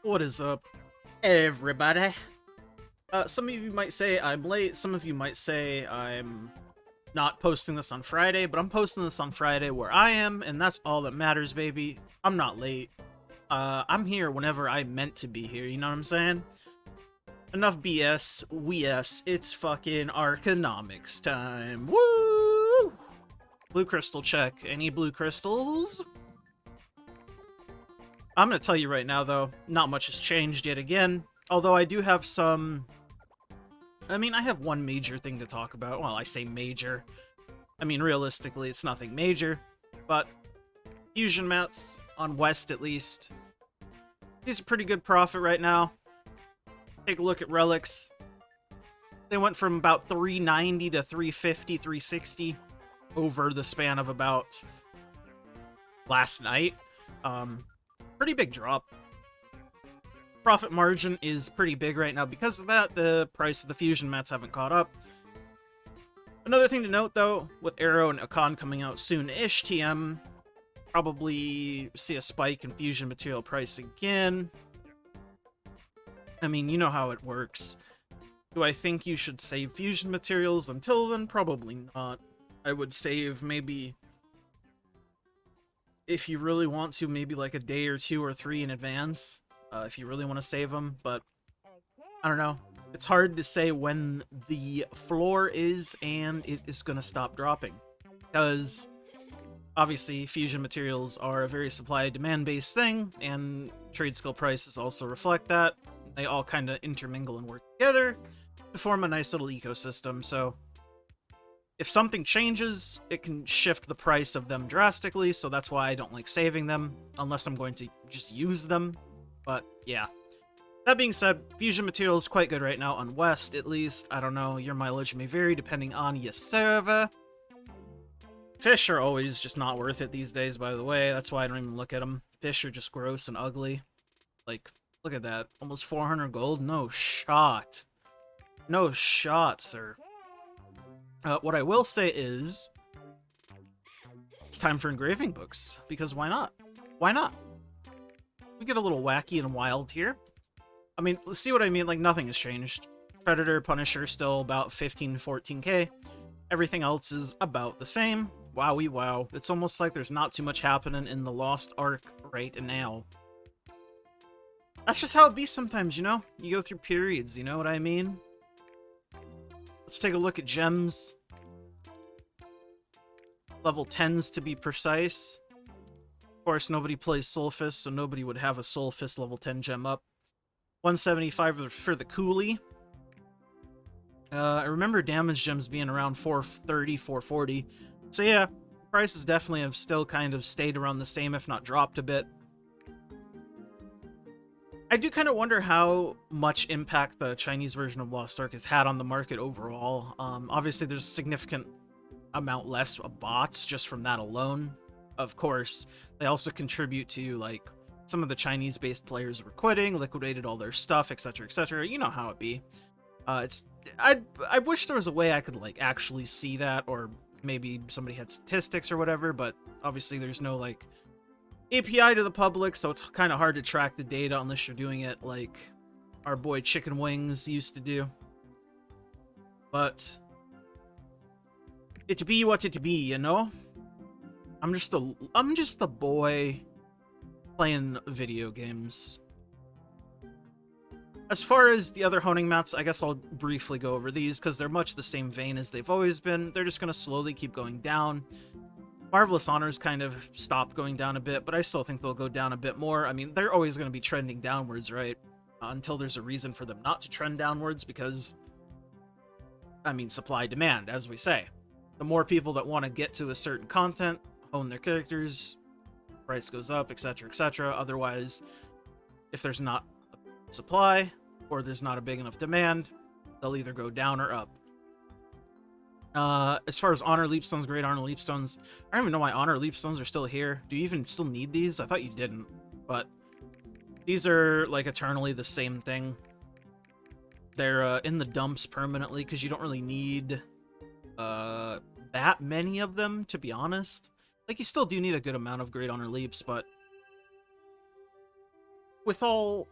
What is up, everybody? Some of you might say I'm late, some of you might say I'm not posting this on Friday, but I'm posting this on Friday where I am, and that's all that matters, baby. I'm not late. I'm here whenever I'm meant to be here, you know what I'm saying? Enough BS, it's fucking Arkonomics time. Woo! Blue crystal check. Any blue crystals? I'm gonna tell you right now, though, not much has changed yet again. Although I do have some... I mean, I have one major thing to talk about. Well, I say major. I mean, realistically, it's nothing major. But fusion mats, on West at least, these are pretty good profit right now. Take a look at relics. They went from about 390 to 350, 360 over the span of about last night. Pretty big drop. Profit margin is pretty big right now. Because of that, the price of the fusion mats haven't caught up. Another thing to note, though, with Arrow and Econ coming out soon-ish, TM probably see a spike in fusion material price again. I mean, you know how it works. Do I think you should save fusion materials until then? Probably not. I would save maybe... if you really want to, maybe like a day or two or three in advance, if you really want to save them, but I don't know. It's hard to say when the floor is and it is going to stop dropping, because obviously fusion materials are a very supply-demand based thing, and trade skill prices also reflect that. They all kind of intermingle and work together to form a nice little ecosystem, so if something changes, it can shift the price of them drastically, so that's why I don't like saving them, unless I'm going to just use them. But, yeah. That being said, fusion material is quite good right now, on West at least. I don't know, your mileage may vary depending on your server. Fish are always just not worth it these days, by the way. That's why I don't even look at them. Fish are just gross and ugly. Like, look at that. Almost 400 gold? No shot. No shot, sir. What I will say is, it's time for engraving books, because why not? Why not? We get a little wacky and wild here. I mean, let's see what I mean, like, nothing has changed. Predator, Punisher, still about 15, 14k. Everything else is about the same. Wowie wow. It's almost like there's not too much happening in the Lost Ark right now. That's just how it be sometimes, you know? You go through periods, you know what I mean? Let's take a look at gems. Level 10s to be precise. Of course, nobody plays Soulfist, so nobody would have a Soulfist level 10 gem up. 175 for the Coolie. I remember damage gems being around 430, 440. So yeah, prices definitely have still kind of stayed around the same, if not dropped a bit. I do kind of wonder how much impact the Chinese version of Lost Ark has had on the market overall. Obviously, there's a significant amount less of bots just from that alone. Of course, they also contribute to, like, some of the Chinese-based players were quitting, liquidated all their stuff, etc., etc. You know how it be. I wish there was a way I could, like, actually see that, or maybe somebody had statistics or whatever, but obviously there's no, like, API to the public, so it's kind of hard to track the data unless you're doing it like our boy Chicken Wings used to do. But it be what it be, you know? I'm just a boy playing video games. As far as the other honing mats, I guess I'll briefly go over these because they're much the same vein as they've always been. They're just going to slowly keep going down. Marvelous Honors kind of stopped going down a bit, but I still think they'll go down a bit more. I mean, they're always going to be trending downwards, right? Until there's a reason for them not to trend downwards, because, I mean, supply-demand, as we say. The more people that want to get to a certain content, hone their characters, price goes up, etc., etc. Otherwise, if there's not a supply, or there's not a big enough demand, they'll either go down or up. As far as Honor Leapstones, Great Honor Leapstones, I don't even know why Honor Leapstones are still here. Do you even still need these? I thought you didn't, but these are, like, eternally the same thing. They're in the dumps permanently, because you don't really need that many of them, to be honest. Like, you still do need a good amount of Great Honor Leaps, but with all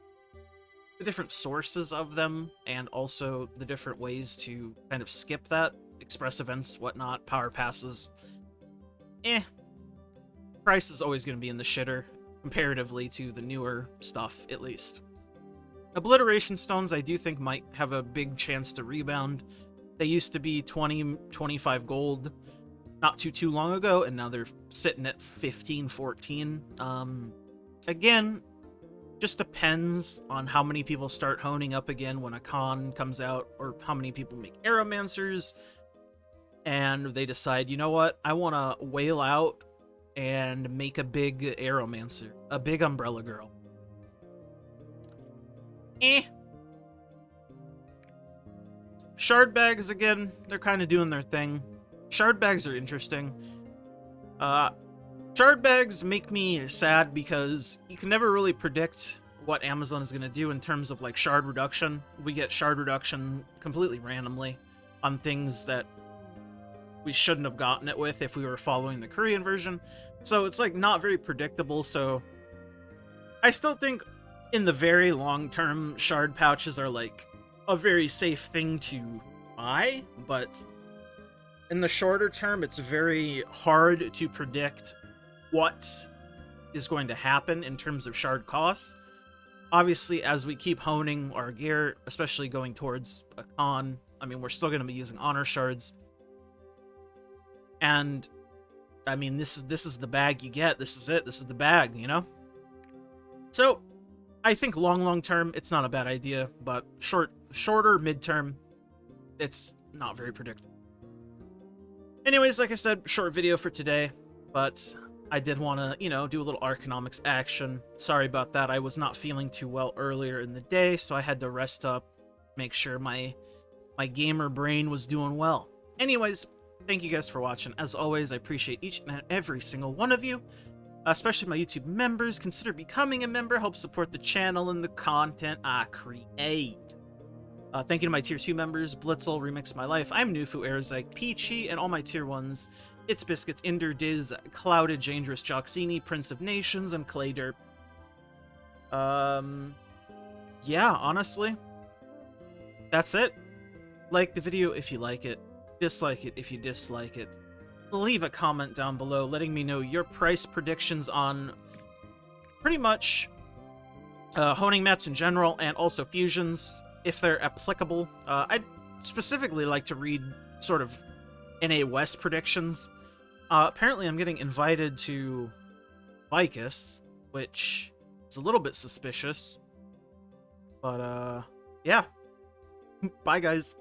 the different sources of them, and also the different ways to kind of skip that. Express events, whatnot, power passes. Price is always going to be in the shitter, comparatively to the newer stuff, at least. Obliteration stones, I do think, might have a big chance to rebound. They used to be 20, 25 gold not too long ago, and now they're sitting at 15, 14. Again, just depends on how many people start honing up again when a con comes out, or how many people make Aeromancers, and they decide, you know what, I want to whale out and make a big Aeromancer, a big Umbrella Girl. Shard bags, again, they're kind of doing their thing. Shard bags are interesting. Shard bags make me sad because you can never really predict what Amazon is going to do in terms of like shard reduction. We get shard reduction completely randomly on things that we shouldn't have gotten it with if we were following the Korean version. So it's like not very predictable. So I still think in the very long term, shard pouches are like a very safe thing to buy, but in the shorter term, it's very hard to predict what is going to happen in terms of shard costs. Obviously, as we keep honing our gear, especially going towards a con, I mean, we're still going to be using honor shards. And I mean, this is the bag you get. This is it. This is the bag, you know? So I think long term, it's not a bad idea, but shorter midterm, it's not very predictable. Anyways, like I said, short video for today, but I did want to, you know, do a little Arkonomics action. Sorry about that. I was not feeling too well earlier in the day, so I had to rest up, make sure my gamer brain was doing well. Anyways, thank you guys for watching. As always, I appreciate each and every single one of you, especially my YouTube members. Consider becoming a member, help support the channel and the content I create. Thank you to my Tier 2 members, Blitzel, Remix My Life, I'm Nufu, Airzyke, Peachy, and all my Tier 1s, It's Biscuits, Inder, Diz, Clouded, Dangerous, Joxini, Prince of Nations, and Clayderp. Yeah, honestly, that's it. Like the video if you like it, dislike it if you dislike it. Leave a comment down below letting me know your price predictions on pretty much honing mats in general, and also fusions, if they're applicable. I'd specifically like to read sort of NA West predictions. Apparently I'm getting invited to Vicus, which is a little bit suspicious. But, yeah. Bye, guys.